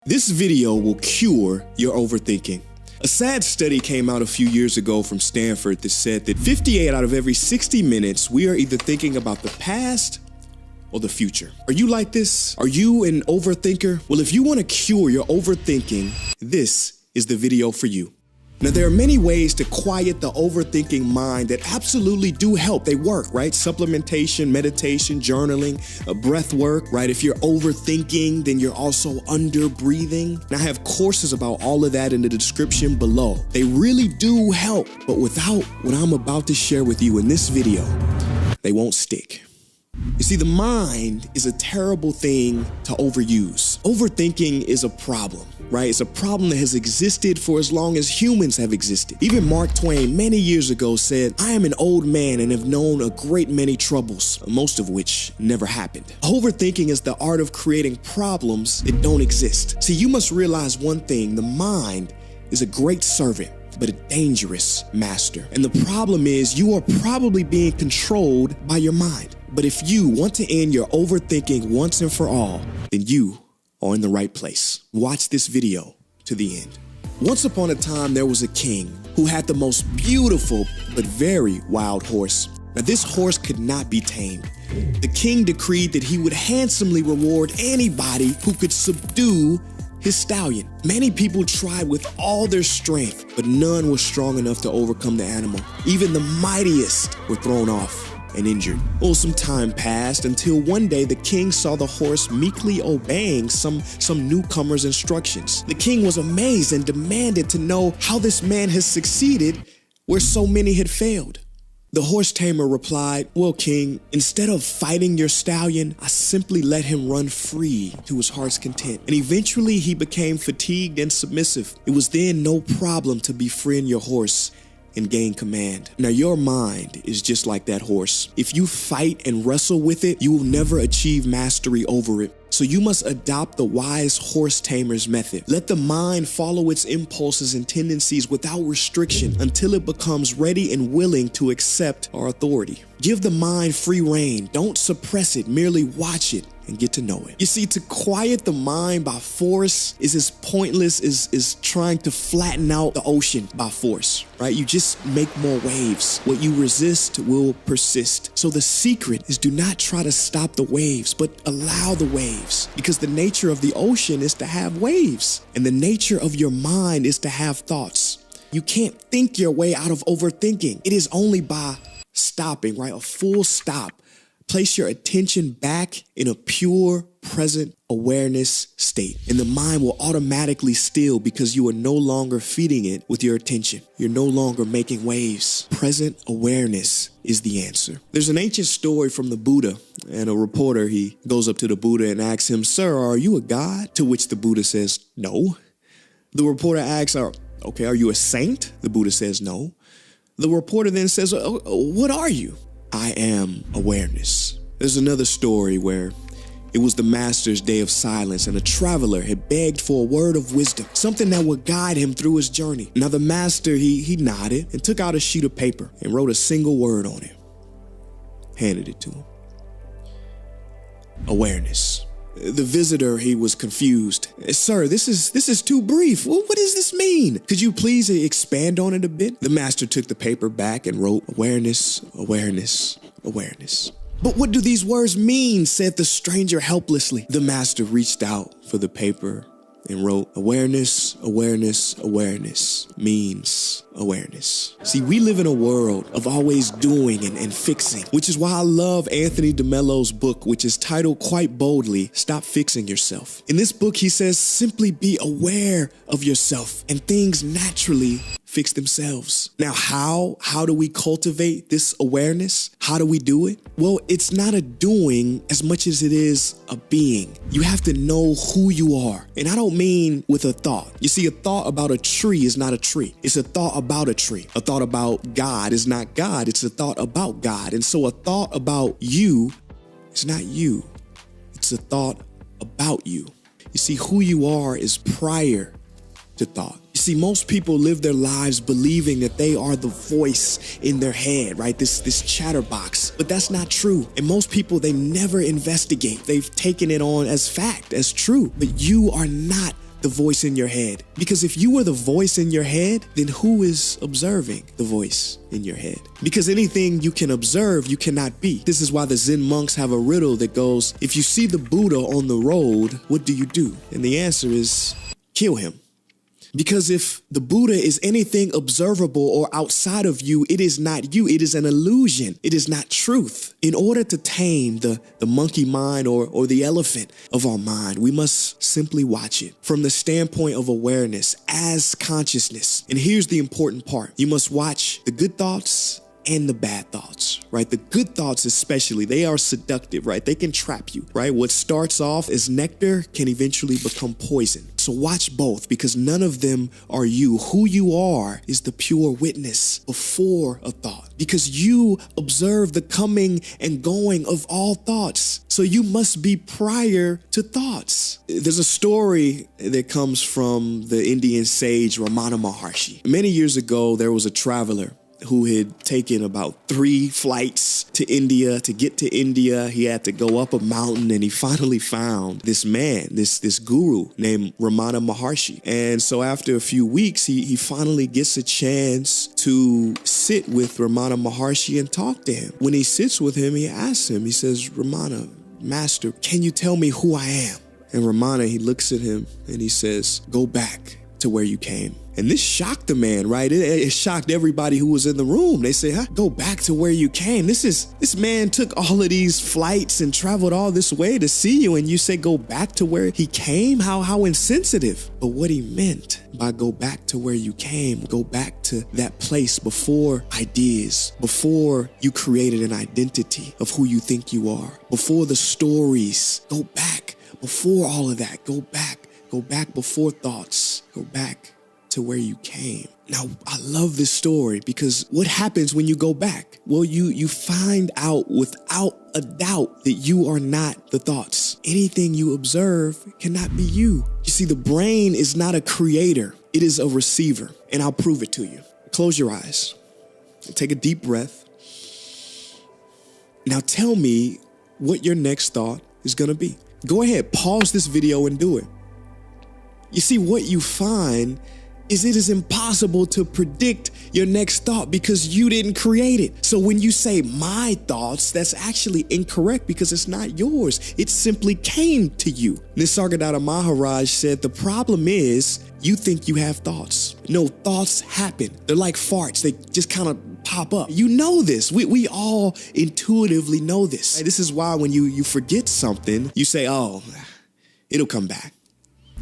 This video will cure your overthinking. A sad study came out a few years ago from Stanford that said that 58 out of every 60 minutes, we are either thinking about the past or the future. Are you like this? Are you an overthinker? Well, if you want to cure your overthinking, this is the video for you. Now, there are many ways to quiet the overthinking mind that absolutely do help. They work, right? Supplementation, meditation, journaling, breath work, right? If you're overthinking, then you're also under breathing. And I have courses about all of that in the description below. They really do help, but without what I'm about to share with you in this video, they won't stick. You see, the mind is a terrible thing to overuse. Overthinking is a problem, right? It's a problem that has existed for as long as humans have existed. Even Mark Twain many years ago said, "I am an old man and have known a great many troubles, most of which never happened." Overthinking is the art of creating problems that don't exist. See, you must realize one thing: the mind is a great servant, but a dangerous master. And the problem is you are probably being controlled by your mind. But if you want to end your overthinking once and for all, then you are in the right place. Watch this video to the end. Once upon a time, there was a king who had the most beautiful but very wild horse. Now, this horse could not be tamed. The king decreed that he would handsomely reward anybody who could subdue his stallion. Many people tried with all their strength, but none was strong enough to overcome the animal. Even the mightiest were thrown off and injured. Well, some time passed until one day the king saw the horse meekly obeying some newcomer's instructions. The king was amazed and demanded to know how this man has succeeded where so many had failed. The horse tamer replied, "Well, king, instead of fighting your stallion, I simply let him run free to his heart's content. And eventually he became fatigued and submissive. It was then no problem to befriend your horse and gain command." Now, your mind is just like that horse. If you fight and wrestle with it, you will never achieve mastery over it. So you must adopt the wise horse tamer's method. Let the mind follow its impulses and tendencies without restriction until it becomes ready and willing to accept our authority. Give the mind free rein. Don't suppress it. Merely watch it and get to know it. You see, to quiet the mind by force is as pointless as trying to flatten out the ocean by force, right? You just make more waves. What you resist will persist. So the secret is, do not try to stop the waves, but allow the waves, because the nature of the ocean is to have waves, and the nature of your mind is to have thoughts. You can't think your way out of overthinking. It is only by stopping, right? A full stop. Place your attention back in a pure, present awareness state. And the mind will automatically still because you are no longer feeding it with your attention. You're no longer making waves. Present awareness is the answer. There's an ancient story from the Buddha, and a reporter, he goes up to the Buddha and asks him, "Sir, are you a god?" To which the Buddha says, "No." The reporter asks, "Okay, are you a saint?" The Buddha says, "No." The reporter then says, "What are you?" "I am awareness." There's another story where it was the master's day of silence, and a traveler had begged for a word of wisdom, something that would guide him through his journey. Now the master, he nodded and took out a sheet of paper and wrote a single word on it, handed it to him. Awareness. The visitor, he was confused. "Sir, this is too brief. What does this mean? Could you please expand on it a bit?" The master took the paper back and wrote, "Awareness, awareness, awareness." "But what do these words mean?" said the stranger helplessly. The master reached out for the paper and wrote, "Awareness, awareness, awareness means awareness." See, we live in a world of always doing and fixing, which is why I love Anthony DeMello's book, which is titled quite boldly, "Stop Fixing Yourself." In this book, he says, simply be aware of yourself and things naturally fix themselves. Now, how do we cultivate this awareness? How do we do it? Well, it's not a doing as much as it is a being. You have to know who you are. And I don't mean with a thought. You see, a thought about a tree is not a tree. It's a thought about a tree. A thought about God is not God. It's a thought about God. And so a thought about you is not you. It's a thought about you. You see, who you are is prior to thought. You see, most people live their lives believing that they are the voice in their head, right? This chatterbox. But that's not true. And most people, they never investigate. They've taken it on as fact, as true. But you are not the voice in your head. Because if you were the voice in your head, then who is observing the voice in your head? Because anything you can observe, you cannot be. This is why the Zen monks have a riddle that goes, if you see the Buddha on the road, what do? And the answer is, kill him. Because if the Buddha is anything observable or outside of you, it is not you. It is an illusion. It is not truth. In order to tame the monkey mind or the elephant of our mind, we must simply watch it from the standpoint of awareness as consciousness. And here's the important part. You must watch the good thoughts and the bad thoughts, right? The good thoughts especially, they are seductive, right? They can trap you, right? What starts off as nectar can eventually become poison. So watch both, because none of them are you. Who you are is the pure witness before a thought, because you observe the coming and going of all thoughts. So you must be prior to thoughts. There's a story that comes from the Indian sage Ramana Maharshi. Many years ago, there was a traveler who had taken about 3 flights to India. To get to India, he had to go up a mountain, and he finally found this man, this guru named Ramana Maharshi. And so after a few weeks, he finally gets a chance to sit with Ramana Maharshi and talk to him. When he sits with him, he asks him, he says, Ramana, Master, can you tell me who I am? And Ramana, he looks at him and he says, go back to where you came. And this shocked the man, right? It shocked everybody who was in the room. They say, huh? Go back to where you came. This man took all of these flights and traveled all this way to see you, and you say go back to where he came? How insensitive. But what he meant by go back to where you came, go back to that place before ideas, before you created an identity of who you think you are, before the stories. Go back before all of that. Go back before thoughts. Go back to where you came. Now, I love this story because what happens when you go back? Well, you find out without a doubt that you are not the thoughts. Anything you observe cannot be you. You see, the brain is not a creator. It is a receiver, and I'll prove it to you. Close your eyes and take a deep breath. Now tell me what your next thought is going to be. Go ahead, pause this video and do it. You see, what you find is it is impossible to predict your next thought because you didn't create it. So when you say my thoughts, that's actually incorrect because it's not yours. It simply came to you. Nisargadatta Maharaj said, the problem is you think you have thoughts. No, thoughts happen. They're like farts. They just kind of pop up. You know this. We all intuitively know this. This is why when you forget something, you say, oh, it'll come back.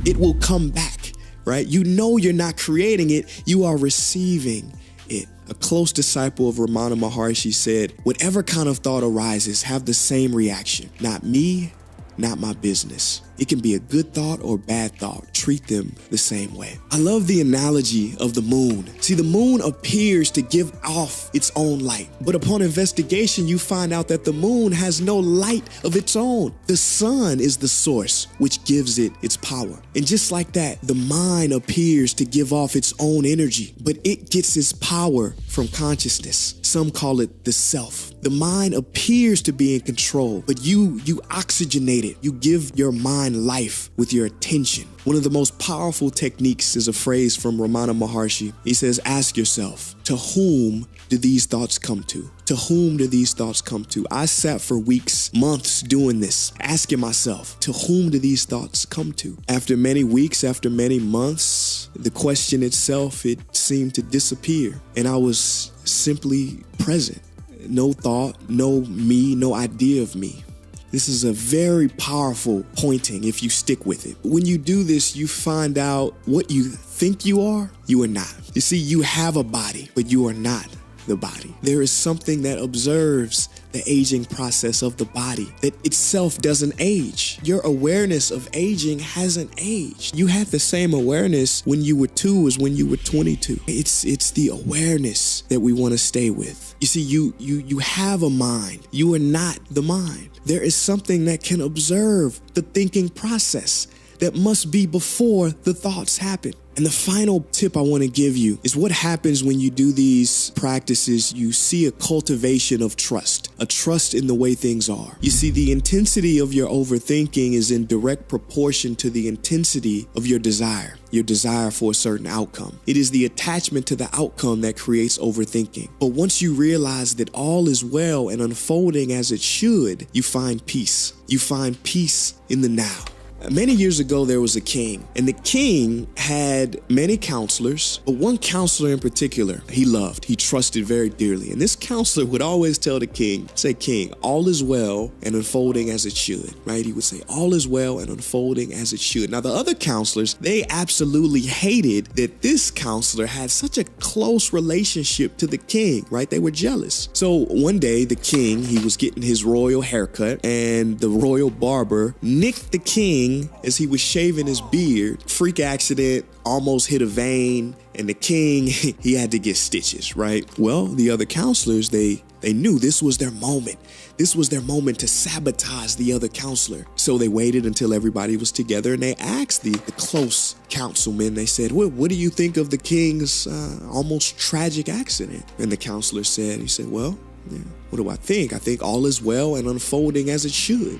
It will come back. Right? You know you're not creating it, you are receiving it. A close disciple of Ramana Maharshi said, whatever kind of thought arises, have the same reaction. Not me, not my business. It can be a good thought or bad thought. Treat them the same way. I love the analogy of the moon. See, the moon appears to give off its own light, but upon investigation, you find out that the moon has no light of its own. The sun is the source which gives it its power. And just like that, the mind appears to give off its own energy, but it gets its power from consciousness. Some call it the self. The mind appears to be in control, but you oxygenate it. You give your mind life with your attention. One of the most powerful techniques is a phrase from Ramana Maharshi. He says, ask yourself, to whom do these thoughts come to? To whom do these thoughts come to? I sat for weeks, months doing this, asking myself, to whom do these thoughts come to? After many weeks, after many months, the question itself, it seemed to disappear. And I was simply present. No thought, no me, no idea of me. This is a very powerful pointing if you stick with it. When you do this, you find out what you think you are not. You see, you have a body, but you are not the body. There is something that observes the aging process of the body that itself doesn't age. Your awareness of aging hasn't aged. You had the same awareness when you were 2 as when you were 22. It's the awareness that we want to stay with. You see, you have a mind. You are not the mind. There is something that can observe the thinking process. that must be before the thoughts happen. And the final tip I want to give you is what happens when you do these practices. You see a cultivation of trust, a trust in the way things are. You see, the intensity of your overthinking is in direct proportion to the intensity of your desire for a certain outcome. It is the attachment to the outcome that creates overthinking. But once you realize that all is well and unfolding as it should, you find peace. You find peace in the now. Many years ago, there was a king, and the king had many counselors, but one counselor in particular he loved, he trusted very dearly. And this counselor would always tell the king, say, "King, all is well and unfolding as it should," right? He would say, "All is well and unfolding as it should." Now, the other counselors, they absolutely hated that this counselor had such a close relationship to the king, right? They were jealous. So one day, the king, he was getting his royal haircut, and the royal barber nicked the king as he was shaving his beard. Freak accident, almost hit a vein, and the king, he had to get stitches, right? Well, the other counselors, they knew this was their moment. This was their moment to sabotage the other counselor. So they waited until everybody was together, and they asked the close councilmen, they said, what do you think of the king's almost tragic accident? And the counselor said, well, yeah, what do I think? I think all is well and unfolding as it should.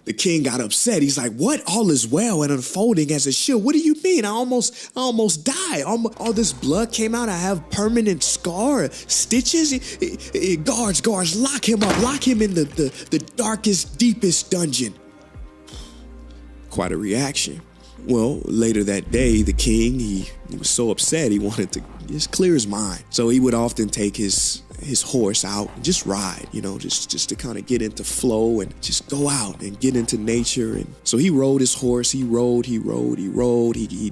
The king got upset. He's like, "What? All is well and unfolding as it should? What do you mean? I almost died. All this blood came out. I have permanent scar, stitches. Guards, lock him up. Lock him in the darkest, deepest dungeon." Quite a reaction. Well, later that day, the king, he was so upset, he wanted to just clear his mind. So he would often take his horse out and just ride, just to kind of get into flow and just go out and get into nature. And so he rode his horse, he rode. He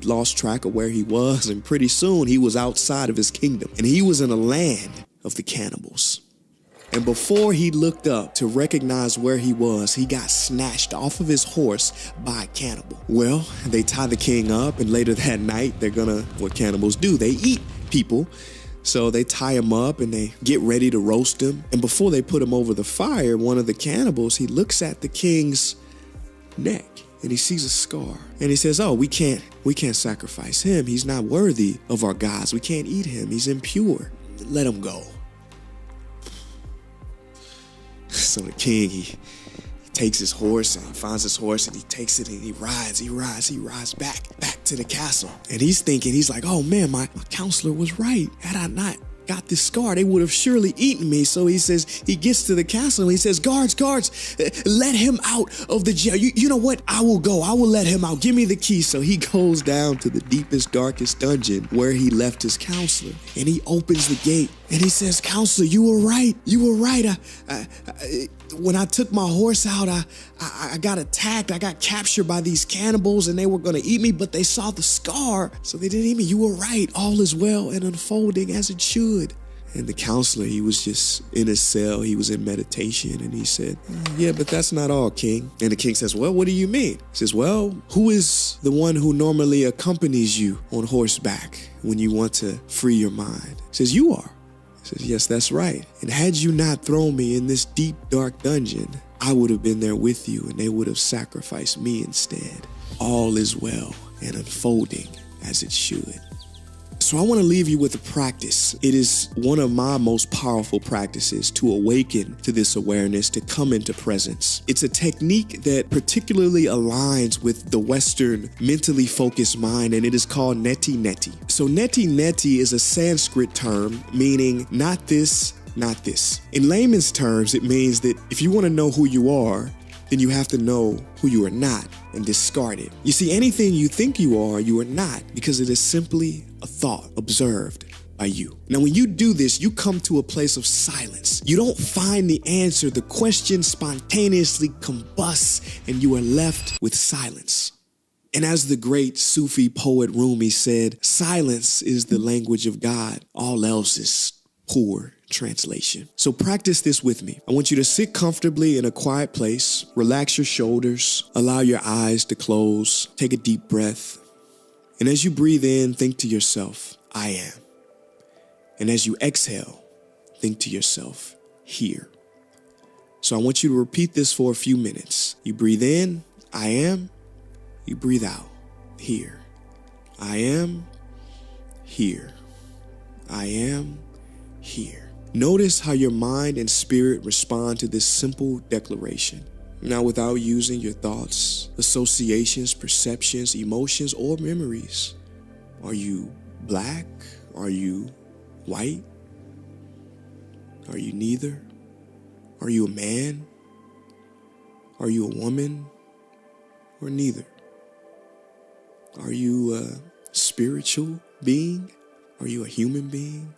lost track of where he was, and pretty soon he was outside of his kingdom, and he was in a land of the cannibals. And before he looked up to recognize where he was, he got snatched off of his horse by a cannibal. Well, they tie the king up, and later that night, what cannibals do, they eat people. So they tie him up and they get ready to roast him. And before they put him over the fire, one of the cannibals, he looks at the king's neck and he sees a scar. And he says, "Oh, we can't sacrifice him. He's not worthy of our gods. We can't eat him. He's impure. Let him go." So the king, he takes his horse and he finds his horse and he takes it and he rides back to the castle. And he's thinking, he's like, "Oh man, my counselor was right. Had I not got this scar, they would have surely eaten me." So he says, he gets to the castle and he says, guards, let him out of the jail. You know what? I will let him out. Give me the key." So he goes down to the deepest, darkest dungeon where he left his counselor, and he opens the gate and he says, "Counselor, you were right. When I took my horse out, I got attacked. I got captured by these cannibals and they were going to eat me, but they saw the scar, so they didn't eat me. You were right. All is well and unfolding as it should." And the counselor, he was just in his cell. He was in meditation, and he said, "Yeah, but that's not all, king." And the king says, "Well, what do you mean?" He says, "Well, who is the one who normally accompanies you on horseback when you want to free your mind?" He says, "You are." He says, "Yes, that's right. And had you not thrown me in this deep, dark dungeon, I would have been there with you, and they would have sacrificed me instead. All is well and unfolding as it should." So I want to leave you with a practice. It is one of my most powerful practices to awaken to this awareness, to come into presence. It's a technique that particularly aligns with the Western mentally focused mind, and it is called neti neti. So neti neti is a Sanskrit term meaning not this, not this. In layman's terms, it means that if you want to know who you are, then you have to know who you are not and discard it. You see, anything you think you are not, because it is simply a thought observed by you. Now, when you do this, you come to a place of silence. You don't find the answer. The question spontaneously combusts and you are left with silence. And as the great Sufi poet Rumi said, silence is the language of God. All else is poor translation. So practice this with me. I want you to sit comfortably in a quiet place, relax your shoulders, allow your eyes to close, take a deep breath. And as you breathe in, think to yourself, "I am." And as you exhale, think to yourself, "Here." So I want you to repeat this for a few minutes. You breathe in, "I am." You breathe out. Here. I am here. I am here. Notice how your mind and spirit respond to this simple declaration. Now, without using your thoughts, associations, perceptions, emotions, or memories. Are you black? Are you white? Are you neither? Are you a man? Are you a woman? Or neither? Are you a spiritual being? Are you a human being?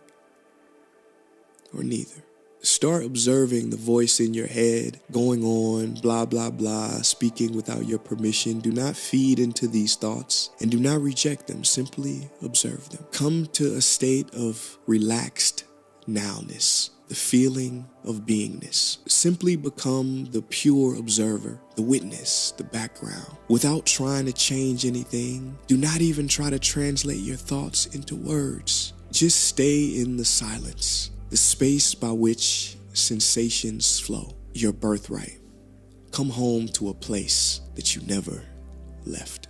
Or neither? Start observing the voice in your head, going on, blah, blah, blah, speaking without your permission. Do not feed into these thoughts and do not reject them. Simply observe them. Come to a state of relaxed nowness, the feeling of beingness. Simply become the pure observer, the witness, the background, without trying to change anything. Do not even try to translate your thoughts into words. Just stay in the silence. The space by which sensations flow, your birthright. Come home to a place that you never left.